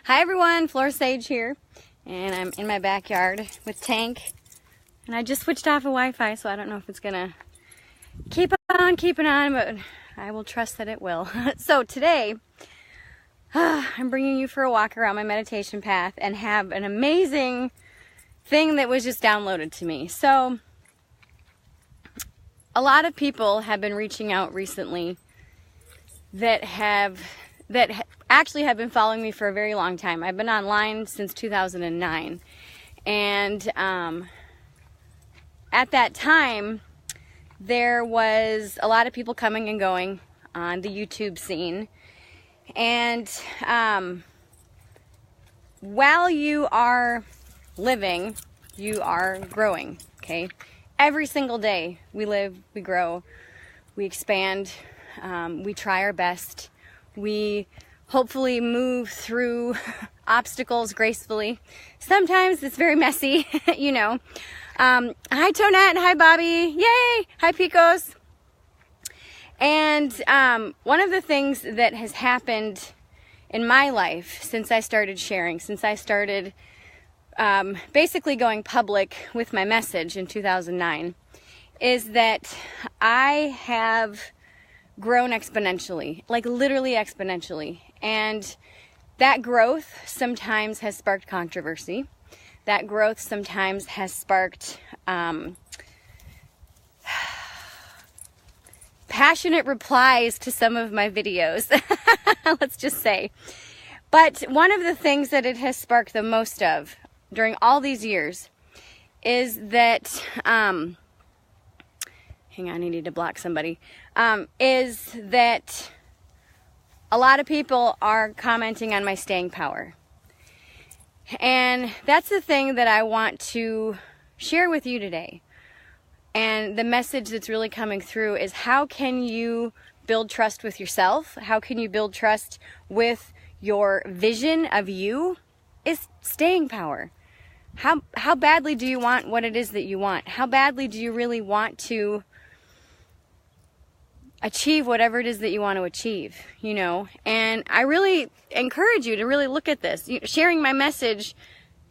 Hi everyone, Flora here, and I'm in my backyard with Tank, and I just switched off of Wi-Fi, so I don't know if it's gonna keep on, but I will trust that it will. So today, I'm bringing you for a walk around my meditation path and have an amazing thing that was just downloaded to me. So, a lot of people have been reaching out recently that actually have been following me for a very long time. I've been online since 2009, and at that time there was a lot of people coming and going on the YouTube scene, and while you are living, you are growing, okay? Every single day we live, we grow, we expand, we try our best, we hopefully move through obstacles gracefully. Sometimes it's very messy, you know. Hi Tonette, hi Bobby, yay, hi Picos. And one of the things that has happened in my life since I started sharing, since I started basically going public with my message in 2009, is that I have grown exponentially, like literally exponentially. And that growth sometimes has sparked controversy. That growth sometimes has sparked passionate replies to some of my videos, let's just say. But one of the things that it has sparked the most of during all these years is that, hang on, I need to block somebody, is that a lot of people are commenting on my staying power. And that's the thing that I want to share with you today. And the message that's really coming through is, how can you build trust with yourself? How can you build trust with your vision of you? Is staying power. How badly do you want what it is that you want? How badly do you really want to achieve whatever it is that you want to achieve, you know? And I really encourage you to really look at this. Sharing my message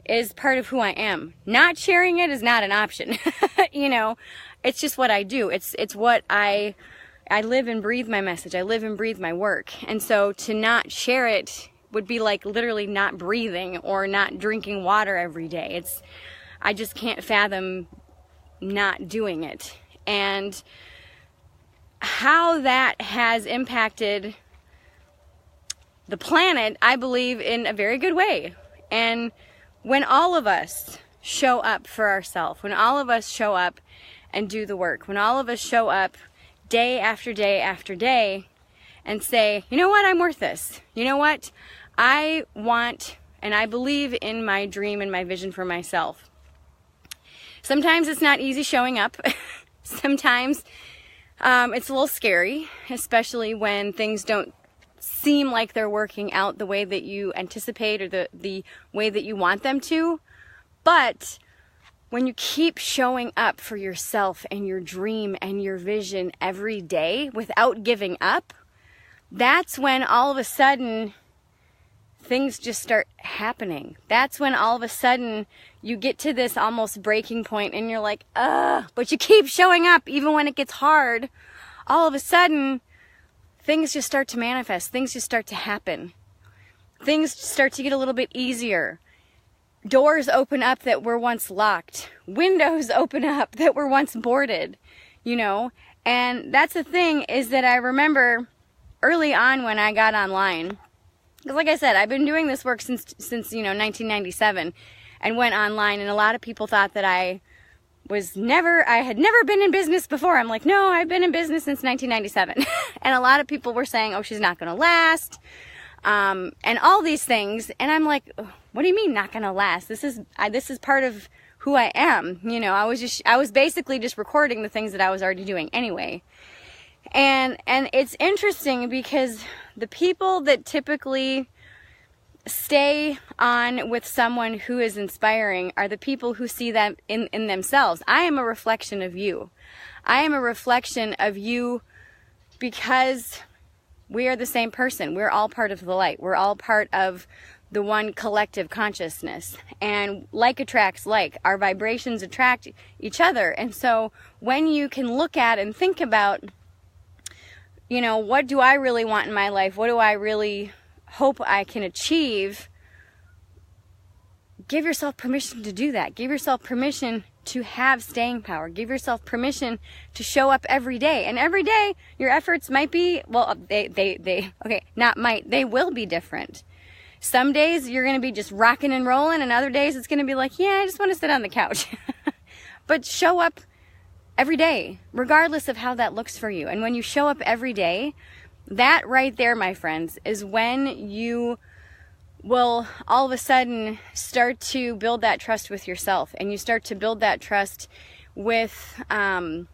is part of who I am. Not sharing it is not an option. You know, it's just what I do. It's what I live and breathe my message. I live and breathe my work. And so to not share it would be like literally not breathing or not drinking water every day. I just can't fathom not doing it. And how that has impacted the planet, I believe, in a very good way. And when all of us show up for ourselves, when all of us show up and do the work, when all of us show up day after day after day and say, you know what, I'm worth this. You know what, I want and I believe in my dream and my vision for myself. Sometimes it's not easy showing up. Sometimes it's a little scary, especially when things don't seem like they're working out the way that you anticipate or the way that you want them to. But when you keep showing up for yourself and your dream and your vision every day without giving up, that's when all of a sudden things just start happening. That's when all of a sudden you get to this almost breaking point and you're like, ugh, but you keep showing up even when it gets hard. All of a sudden, things just start to manifest. Things just start to happen. Things start to get a little bit easier. Doors open up that were once locked. Windows open up that were once boarded, you know? And that's the thing, is that I remember early on when I got online, because like I said, I've been doing this work since 1997, and went online, and a lot of people thought that I had never been in business before. I'm like, no, I've been in business since 1997. And a lot of people were saying, oh, she's not going to last, and all these things. And I'm like, what do you mean not going to last? This is part of who I am. You know, I was basically just recording the things that I was already doing anyway. And it's interesting because the people that typically stay on with someone who is inspiring are the people who see them in themselves. I am a reflection of you. I am a reflection of you because we are the same person. We're all part of the light. We're all part of the one collective consciousness. And like attracts like. Our vibrations attract each other. And so when you can look at and think about, you know, what do I really want in my life? What do I really hope I can achieve? Give yourself permission to do that. Give yourself permission to have staying power. Give yourself permission to show up every day. And every day, your efforts might be, well, they will be different. Some days you're going to be just rocking and rolling, and other days it's going to be like, yeah, I just want to sit on the couch. But show up every day, regardless of how that looks for you. And when you show up every day, that right there, my friends, is when you will all of a sudden start to build that trust with yourself, and you start to build that trust with the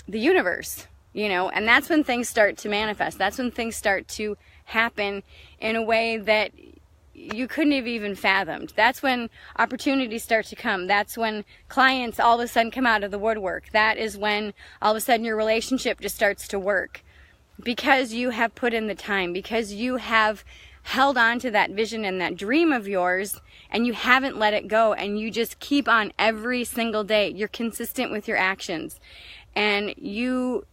universe, you know, and that's when things start to manifest. That's when things start to happen in a way that you couldn't have even fathomed. That's when opportunities start to come. That's when clients all of a sudden come out of the woodwork. That is when all of a sudden your relationship just starts to work, because you have put in the time, because you have held on to that vision and that dream of yours, and you haven't let it go, and you just keep on every single day. You're consistent with your actions. And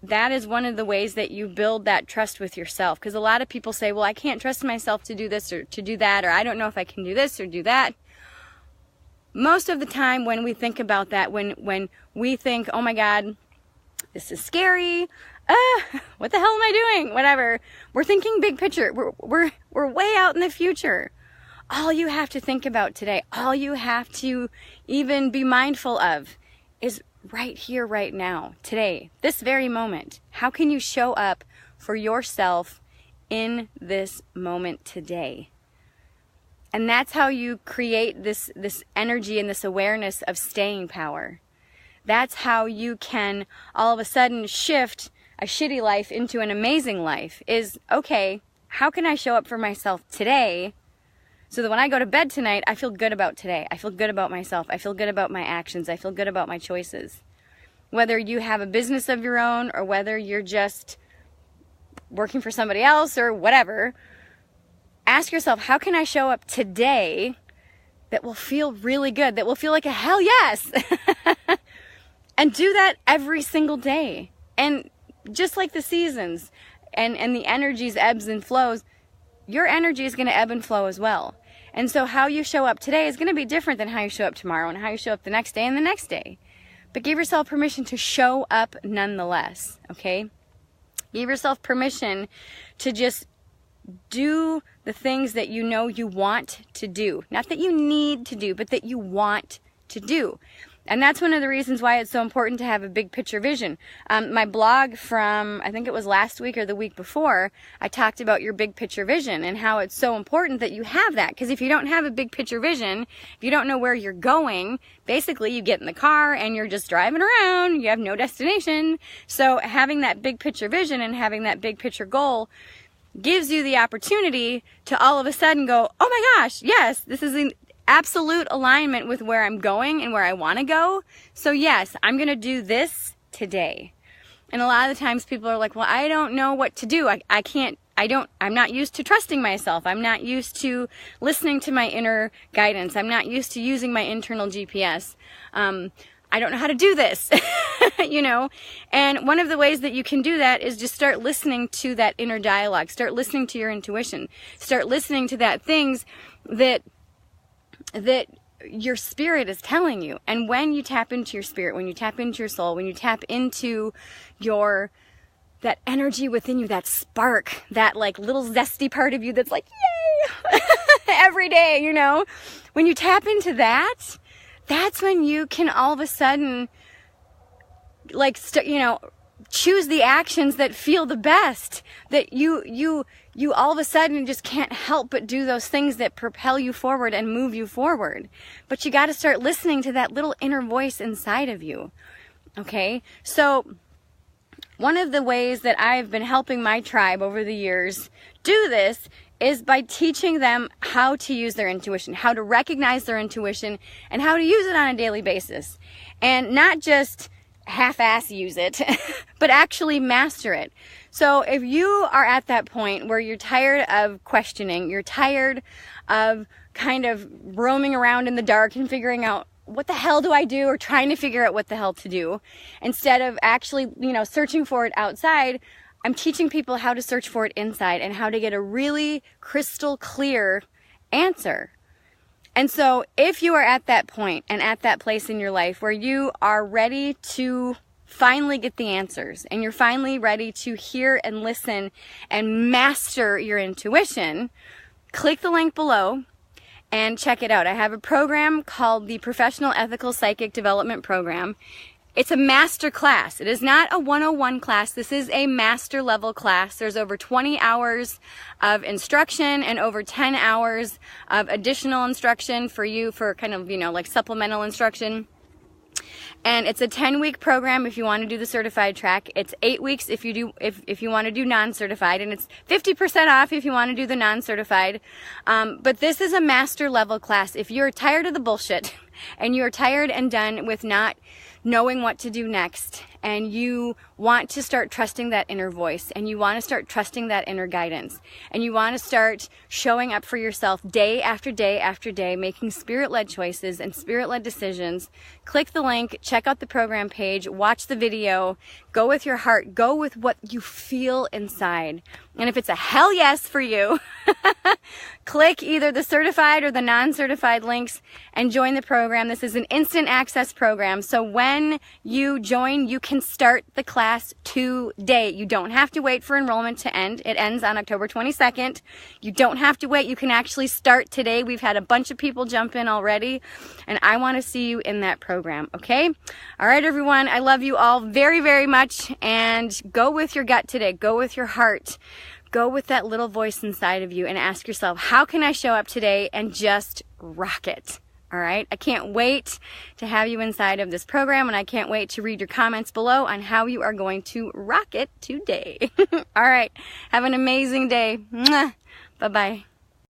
that is one of the ways that you build that trust with yourself. Because a lot of people say, well, I can't trust myself to do this or to do that, or I don't know if I can do this or do that. Most of the time when we think about that, when we think, oh my God, this is scary, what the hell am I doing? Whatever. We're thinking big picture. We're way out in the future. All you have to think about today, all you have to even be mindful of is right here, right now, today, this very moment. How can you show up for yourself in this moment today? And that's how you create this energy and this awareness of staying power. That's how you can all of a sudden shift a shitty life into an amazing life. Is, okay, how can I show up for myself today so that when I go to bed tonight, I feel good about today. I feel good about myself. I feel good about my actions. I feel good about my choices. Whether you have a business of your own, or whether you're just working for somebody else or whatever, ask yourself, how can I show up today that will feel really good, that will feel like a hell yes? And do that every single day. And just like the seasons and the energies ebbs and flows, your energy is going to ebb and flow as well. And so how you show up today is going to be different than how you show up tomorrow, and how you show up the next day and the next day. But give yourself permission to show up nonetheless, okay? Give yourself permission to just do the things that you know you want to do. Not that you need to do, but that you want to do. And that's one of the reasons why it's so important to have a big picture vision. My blog from, I think it was last week or the week before, I talked about your big picture vision and how it's so important that you have that. Because if you don't have a big picture vision, if you don't know where you're going, basically you get in the car and you're just driving around, you have no destination. So having that big picture vision and having that big picture goal gives you the opportunity to all of a sudden go, oh my gosh, yes, this is in absolute alignment with where I'm going and where I want to go. So yes, I'm going to do this today. And a lot of the times people are like, well, I don't know what to do. I'm not used to trusting myself. I'm not used to listening to my inner guidance. I'm not used to using my internal GPS. I don't know how to do this, you know? And one of the ways that you can do that is just start listening to that inner dialogue. Start listening to your intuition. Start listening to that things that your spirit is telling you. And when you tap into your spirit, when you tap into your soul, when you tap into that energy within you, that spark, that like little zesty part of you that's like, yay, every day, you know, when you tap into that, that's when you can all of a sudden like, choose the actions that feel the best, that you all of a sudden just can't help but do those things that propel you forward and move you forward. But you got to start listening to that little inner voice inside of you. Okay? So one of the ways that I've been helping my tribe over the years do this is by teaching them how to use their intuition, how to recognize their intuition, and how to use it on a daily basis. And not just half-ass use it, but actually master it. So if you are at that point where you're tired of questioning, you're tired of kind of roaming around in the dark and figuring out what the hell do I do, or trying to figure out what the hell to do, instead of actually, searching for it outside, I'm teaching people how to search for it inside and how to get a really crystal clear answer. And so if you are at that point and at that place in your life where you are ready to finally get the answers, and you're finally ready to hear and listen and master your intuition, click the link below and check it out. I have a program called the Professional Ethical Psychic Development Program. It's a master class. It is not a 101 class. This is a master level class. There's over 20 hours of instruction and over 10 hours of additional instruction for you for kind of, like supplemental instruction. And it's a 10-week program if you want to do the certified track. It's 8 weeks if you want to do non-certified, and it's 50% off if you want to do the non-certified. But this is a master level class. If you're tired of the bullshit and you're tired and done with not knowing what to do next, and you want to start trusting that inner voice, and you want to start trusting that inner guidance, and you want to start showing up for yourself day after day after day, making spirit-led choices and spirit-led decisions, click the link, check out the program page, watch the video, go with your heart, go with what you feel inside. And if it's a hell yes for you, click either the certified or the non-certified links and join the program. This is an instant access program. So when you join, you can start the class today. You don't have to wait for enrollment to end. It ends on October 22nd. You don't have to wait. You can actually start today. We've had a bunch of people jump in already, and I want to see you in that program, okay? All right, everyone. I love you all very, very much, and go with your gut today. Go with your heart. Go with that little voice inside of you and ask yourself, how can I show up today and just rock it? All right. I can't wait to have you inside of this program, and I can't wait to read your comments below on how you are going to rock it today. All right. Have an amazing day. Bye-bye.